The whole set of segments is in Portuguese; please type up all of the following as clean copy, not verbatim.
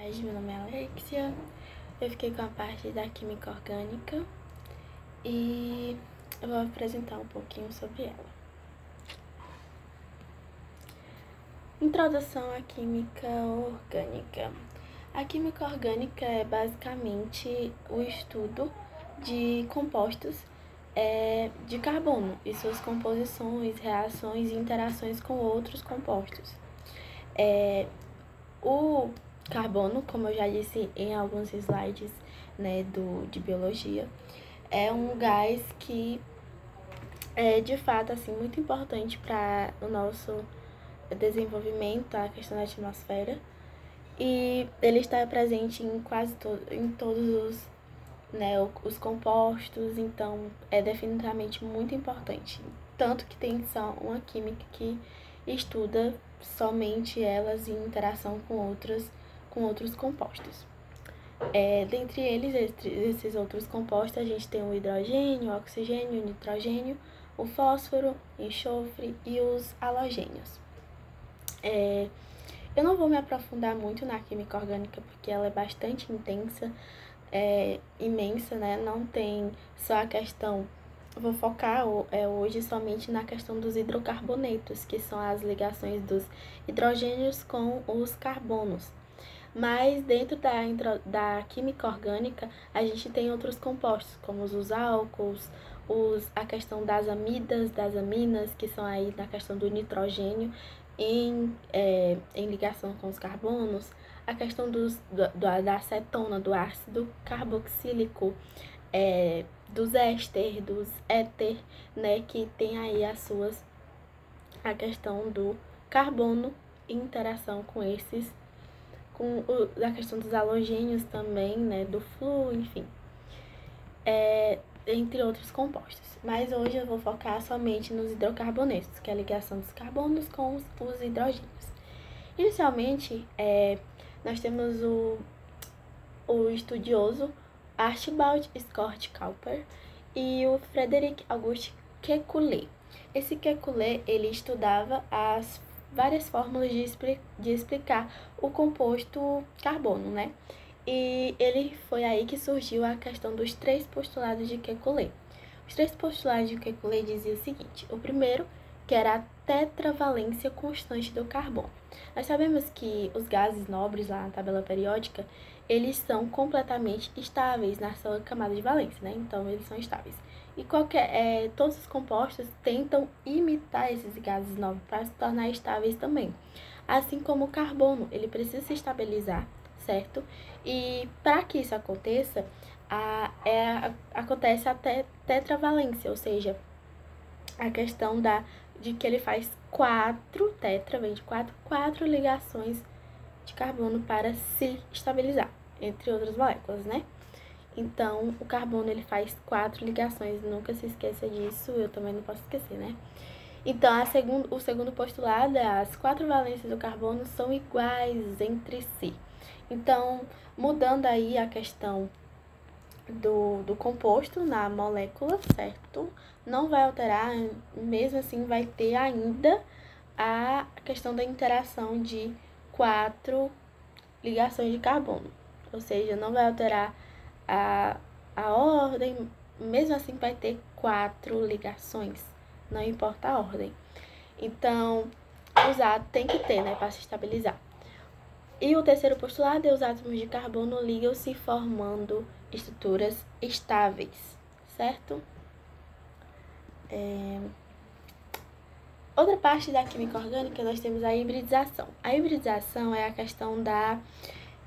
tarde, meu nome é Alexia. Eu fiquei com a parte da química orgânica e eu vou apresentar um pouquinho sobre ela. Introdução à química orgânica. A química orgânica é basicamente o estudo de compostos de carbono e suas composições, reações e interações com outros compostos. O carbono, como eu já disse em alguns slides, de biologia, é um gás que é de fato assim, muito importante para o nosso desenvolvimento, a questão da atmosfera, e ele está presente em em todos os compostos, então é definitivamente muito importante. Tanto que tem só uma química que estuda somente elas em interação com outros compostos. Dentre eles, esses outros compostos, a gente tem o hidrogênio, o oxigênio, o nitrogênio, o fósforo, o enxofre e os halogênios. Eu não vou me aprofundar muito na química orgânica porque ela é bastante intensa, imensa, né? Não tem só a questão. Vou focar hoje somente na questão dos hidrocarbonetos, que são as ligações dos hidrogênios com os carbonos. Mas dentro da química orgânica, a gente tem outros compostos, como os álcools, a questão das amidas, das aminas, que são aí na questão do nitrogênio, em ligação com os carbonos, a questão da acetona, do ácido carboxílico, dos éster, dos éter, que tem aí a questão do carbono em interação com a questão dos halogênios também, do flúor, enfim, entre outros compostos. Mas hoje eu vou focar somente nos hidrocarbonetos, que é a ligação dos carbonos com os hidrogênios. Inicialmente, nós temos o estudioso Archibald Scott Cowper e o Frederick August Kekulé. Esse Kekulé, ele estudava as várias fórmulas de explicar o composto carbono, E ele foi aí que surgiu a questão dos 3 postulados de Kekulé. Os 3 postulados de Kekulé diziam o seguinte: o primeiro, que era a tetravalência constante do carbono. Nós sabemos que os gases nobres lá na tabela periódica, eles são completamente estáveis na sua camada de valência, Então, eles são estáveis. E todos os compostos tentam imitar esses gases nobres para se tornar estáveis também. Assim como o carbono, ele precisa se estabilizar, certo? E para que isso aconteça, acontece a tetravalência, ou seja, a questão de que ele faz vem de quatro ligações de carbono para se estabilizar, entre outras moléculas, Então, o carbono, ele faz 4 ligações, nunca se esqueça disso, eu também não posso esquecer, Então, o segundo postulado é as 4 valências do carbono são iguais entre si. Então, mudando aí a questão do composto na molécula, certo? Não vai alterar, mesmo assim vai ter ainda a questão da interação de 4 ligações de carbono. Ou seja, não vai alterar a ordem, mesmo assim vai ter 4 ligações, não importa a ordem. Então, tem que ter, para se estabilizar. E o terceiro postulado é os átomos de carbono ligam-se formando estruturas estáveis, certo? Outra parte da química orgânica, nós temos a hibridização. A hibridização é a questão da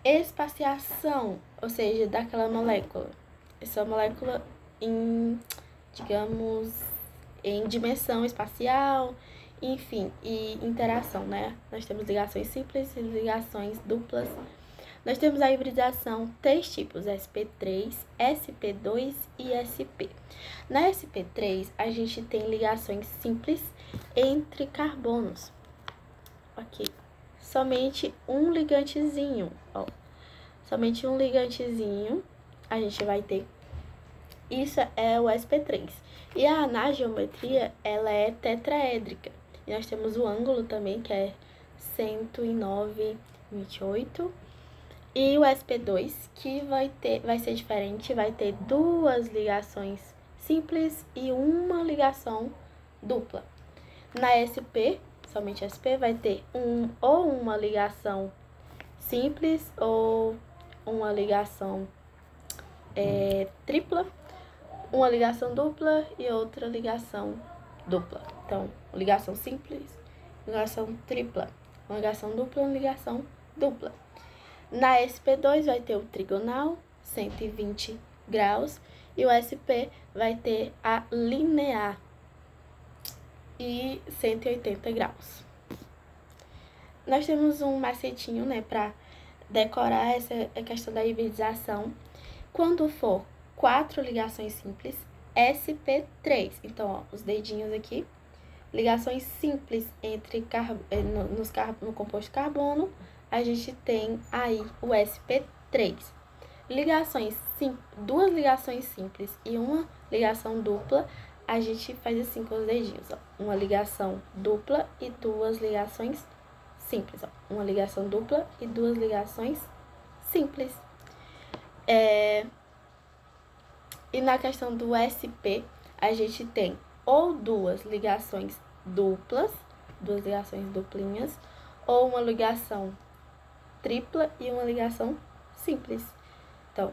espaciação, ou seja, daquela molécula. Essa molécula em dimensão espacial, enfim, e interação, Nós temos ligações simples e ligações duplas. Nós temos a hibridização 3 tipos, sp3, sp2 e sp. Na sp3, a gente tem ligações simples entre carbonos. Ok. Somente um ligantezinho, Somente um ligantezinho a gente vai ter. Isso é o sp3. E na geometria, ela é tetraédrica. E nós temos o ângulo também, que é 109,28. E o sp2, que vai ser diferente, vai ter duas ligações simples e uma ligação dupla. Na sp, somente sp, vai ter ou uma ligação simples ou uma ligação tripla, uma ligação dupla e outra ligação dupla. Então, ligação simples, ligação tripla, uma ligação dupla, uma ligação dupla. Na sp2 vai ter o trigonal, 120 graus, e o sp vai ter a linear, e 180 graus. Nós temos um macetinho, né, para decorar essa questão da hibridização. Quando for 4 ligações simples, sp3. Então, ó, os dedinhos aqui. Ligações simples entre no composto carbono, a gente tem aí o sp3. Duas ligações simples e uma ligação dupla, a gente faz assim com os dedinhos, ó. Uma ligação dupla e duas ligações simples, ó. Uma ligação dupla e duas ligações simples. E na questão do sp, a gente tem ou duas ligações duplas, duas ligações duplinhas, ou uma ligação tripla e uma ligação simples. Então,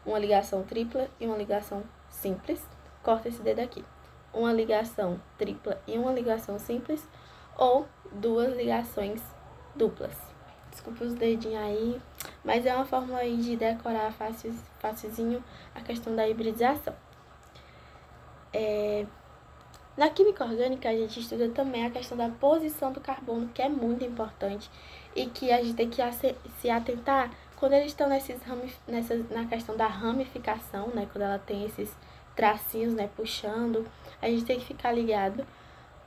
uma ligação tripla e uma ligação simples. Corta esse dedo aqui. Uma ligação tripla e uma ligação simples, ou duas ligações duplas. Desculpa os dedinhos aí, mas é uma forma aí de decorar facilzinho a questão da hibridização. Na química orgânica, a gente estuda também a questão da posição do carbono, que é muito importante e que a gente tem que se atentar quando eles estão na questão da ramificação, né? Quando ela tem esses tracinhos, né, puxando, a gente tem que ficar ligado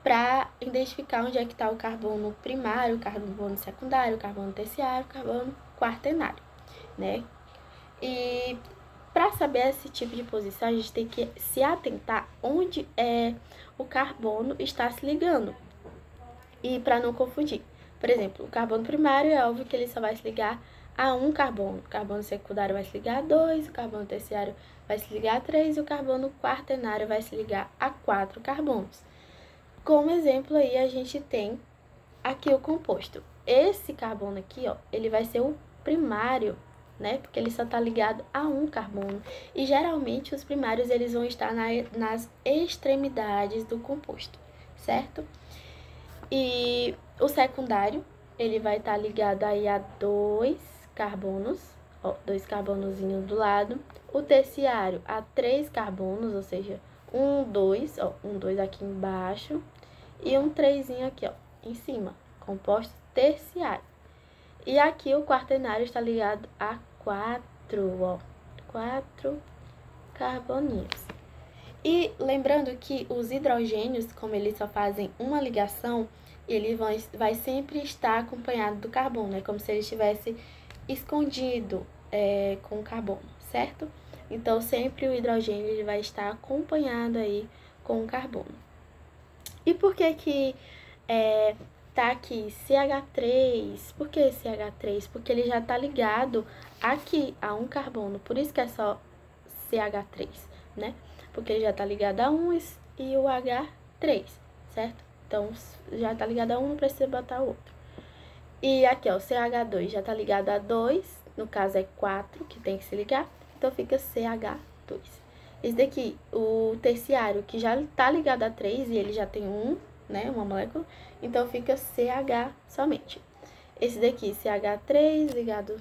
para identificar onde é que está o carbono primário, o carbono secundário, o carbono terciário, o carbono quaternário, né? E para saber esse tipo de posição, a gente tem que se atentar onde o carbono está se ligando. E para não confundir. Por exemplo, o carbono primário é óbvio que ele só vai se ligar a um carbono. O carbono secundário vai se ligar a 2, o carbono terciário vai se ligar a 3 e o carbono quaternário vai se ligar a 4 carbonos. Como exemplo aí, a gente tem aqui o composto. Esse carbono aqui, ó, ele vai ser o primário, né? Porque ele só tá ligado a um carbono. E geralmente os primários eles vão estar nas extremidades do composto, certo? E o secundário, ele vai estar ligado aí a 2 carbonos, ó, 2 carbonozinhos do lado. O terciário a 3 carbonos, ou seja, 1, 2, ó, 1, 2 aqui embaixo e um 3zinho aqui, ó, em cima, composto terciário. E aqui o quaternário está ligado a 4, ó, 4 carboninhos. E lembrando que os hidrogênios, como eles só fazem uma ligação, ele vai sempre estar acompanhado do carbono, é como se ele estivesse escondido com o carbono, certo? Então, sempre o hidrogênio ele vai estar acompanhado aí com o carbono. E por que tá aqui CH3? Por que CH3? Porque ele já tá ligado aqui a um carbono, por isso que é só CH3, né? Porque ele já tá ligado a 1 e o H3, certo? Então, já tá ligado a 1, não precisa botar o outro. E aqui, ó, o CH2 já tá ligado a 2, no caso é 4 que tem que se ligar, então fica CH2. Esse daqui, o terciário, que já tá ligado a 3 e ele já tem né, uma molécula, então fica CH somente. Esse daqui, CH3 ligado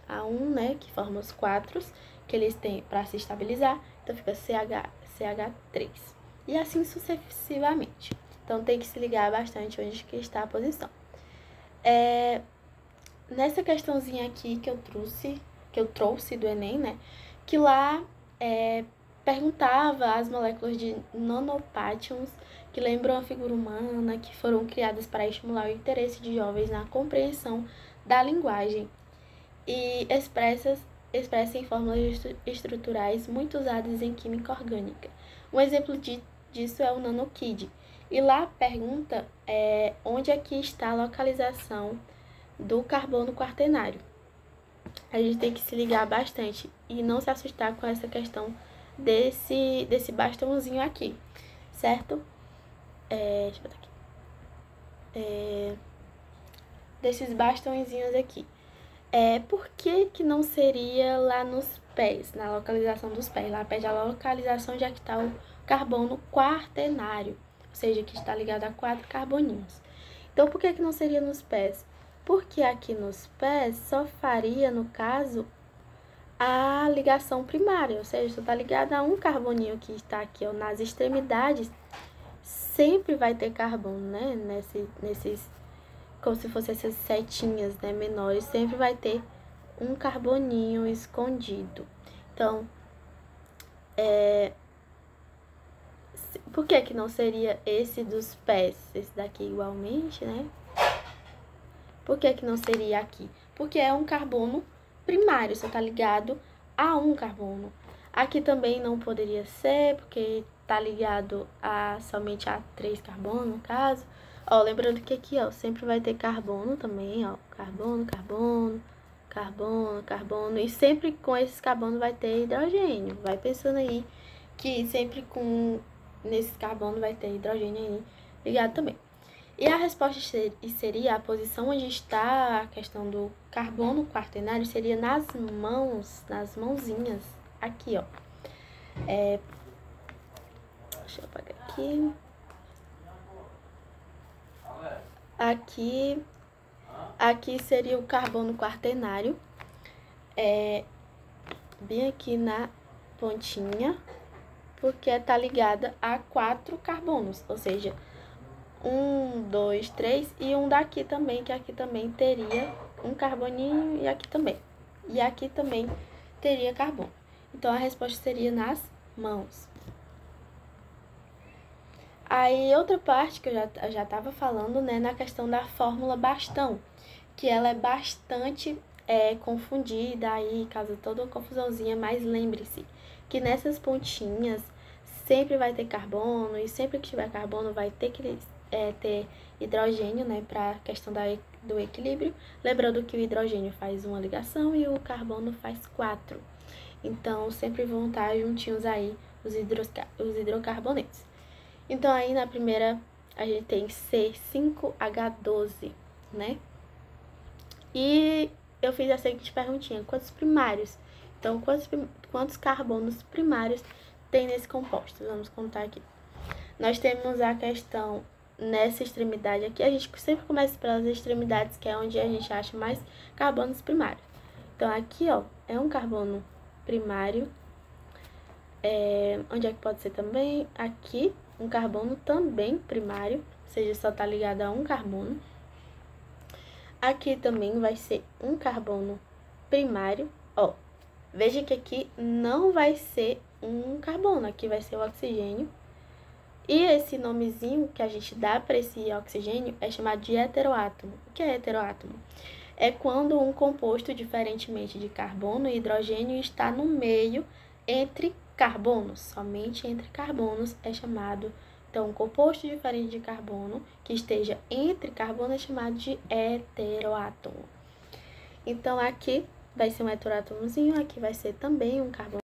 a 1, né, que forma os 4 que eles têm para se estabilizar, então fica CH3. E assim sucessivamente. Então tem que se ligar bastante onde que está a posição. Nessa questãozinha aqui que eu trouxe do Enem, né, que lá perguntava as moléculas de nanopátions que lembram a figura humana, que foram criadas para estimular o interesse de jovens na compreensão da linguagem e expressa em fórmulas estruturais muito usadas em química orgânica. Um exemplo disso é o nanokid. E lá pergunta onde é que está a localização do carbono quaternário. a gente tem que se ligar bastante e não se assustar com essa questão desse bastãozinho aqui, certo? Deixa eu botar aqui. Desses bastõezinhos aqui. Por que não seria lá nos pés, na localização dos pés? Lá pede a localização de onde está o carbono quaternário, ou seja, que está ligado a 4 carboninhos. Então, por que não seria nos pés? Porque aqui nos pés só faria, no caso, a ligação primária, ou seja, só está ligada a um carboninho que está aqui, ó, nas extremidades. Sempre vai ter carbono, né? Nesses, como se fossem essas setinhas, né, menores, sempre vai ter um carboninho escondido. Então, por que não seria esse dos pés? Esse daqui igualmente, né? Por que não seria aqui? Porque é um carbono primário, só tá ligado a um carbono. Aqui também não poderia ser, porque tá ligado somente a 3 carbonos, no caso. Ó, lembrando que aqui, ó, sempre vai ter carbono também, ó. Carbono, carbono, carbono, carbono. E sempre com esses carbonos vai ter hidrogênio. Vai pensando aí que sempre nesses carbonos vai ter hidrogênio aí ligado também. E a resposta seria a posição onde está a questão do carbono quaternário, seria nas mãozinhas, aqui, ó. Deixa eu apagar aqui. Aqui seria o carbono quaternário, bem aqui na pontinha, porque tá ligada a 4 carbonos, ou seja, 1, 2, 3 e um daqui também, que aqui também teria um carboninho e aqui também. E aqui também teria carbono. Então, a resposta seria nas mãos. Aí, outra parte que eu já estava falando, né, na questão da fórmula bastão, que ela é bastante confundida, aí causa toda uma confusãozinha, mas lembre-se que nessas pontinhas sempre vai ter carbono, e sempre que tiver carbono vai ter que ter hidrogênio, né, para a questão do equilíbrio. Lembrando que o hidrogênio faz uma ligação e o carbono faz 4. Então, sempre vão estar juntinhos aí os hidrocarbonetos. Então, aí na primeira a gente tem C5H12, né? E eu fiz a seguinte perguntinha: quantos primários? Então, quantos carbonos primários tem nesse composto? Vamos contar aqui. Nós temos a questão nessa extremidade aqui. A gente sempre começa pelas extremidades, que é onde a gente acha mais carbonos primários. Então, aqui, ó, é um carbono primário. Onde é que pode ser também? Aqui, um carbono também primário, ou seja, só tá ligado a um carbono. Aqui também vai ser um carbono primário, ó. Veja que aqui não vai ser um carbono, aqui vai ser o oxigênio. E esse nomezinho que a gente dá para esse oxigênio é chamado de heteroátomo. O que é heteroátomo? É quando um composto, diferentemente de carbono e hidrogênio, está no meio entre carbonos. Somente entre carbonos é chamado. Então, um composto diferente de carbono que esteja entre carbono é chamado de heteroátomo. Então, aqui vai ser um heteroátomozinho, aqui vai ser também um carbono.